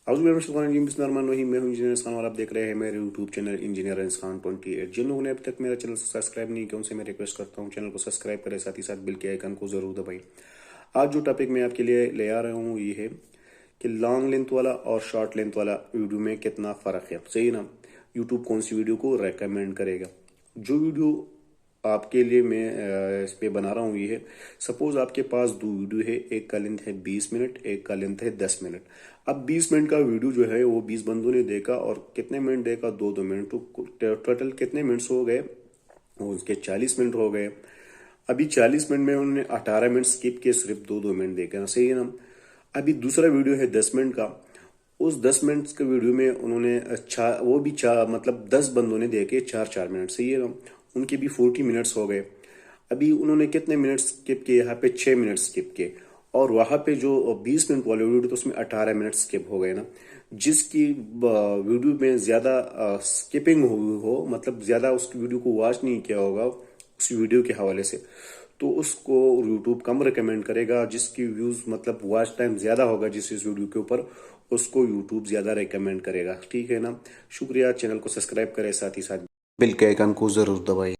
मैं हूं इंजीनियर खान और आप देख रहे हैं मेरे यूट्यूब चैनल इंजीनियर खान 28। जिन लोगों ने अभी तक मेरा चैनल सब्सक्राइब नहीं किया उनसे मैं रिक्वेस्ट करता हूं चैनल को सब्सक्राइब करें, साथ ही साथ बिल के आइकन को जरूर दबाएं। आज जो टॉपिक मैं आपके लिए ले आ रहा हूं ये है कि लॉन्ग लेंथ वाला और शॉर्ट लेंथ वाला वीडियो में कितना फ़र्क है। सही ना? यूट्यूब कौन सी वीडियो को रेकमेंड करेगा। जो वीडियो आपके लिए मैं इस पे बना रहा हूँ ये है, सपोज आपके पास दो वीडियो है, एक का लेंथ है 20 मिनट, एक का लेंथ है 10 मिनट। अब 20 मिनट का वीडियो जो है वो 20 बंदों ने देखा और कितने मिनट देखा, दो दो मिनट, तो टोटल कितने मिनट्स हो गए, वो उसके 40 मिनट हो गए। अभी 40 मिनट में उन्होंने 18 मिनट स्किप किए, सिर्फ दो दो मिनट देखे ना। सही है ना? अभी दूसरा वीडियो है 10 मिनट का, उस 10 मिनट के वीडियो में उन्होंने अच्छा वो भी चार मतलब 10 बंदों ने देखे 4 4 मिनट। सही है ना? उनके भी 40 मिनट्स हो गए। अभी उन्होंने कितने मिनट स्किप किए, यहाँ पे 6 मिनट स्किप किए। और वहां पे जो 20 मिनट वाले वीडियो तो उसमें 18 मिनट स्किप हो गए ना। जिसकी वीडियो में ज्यादा स्किपिंग हुई हो, मतलब ज्यादा उस वीडियो को वॉच नहीं किया होगा उस वीडियो के हवाले से, तो उसको यूट्यूब कम रिकमेंड करेगा। जिसकी व्यूज मतलब वॉच टाइम ज्यादा होगा जिस इस वीडियो के ऊपर, उसको यूट्यूब ज्यादा रिकमेंड करेगा। ठीक है ना? शुक्रिया। चैनल को सब्सक्राइब करें, साथ ही साथ बिल के आइकन को जरूर दबाएं।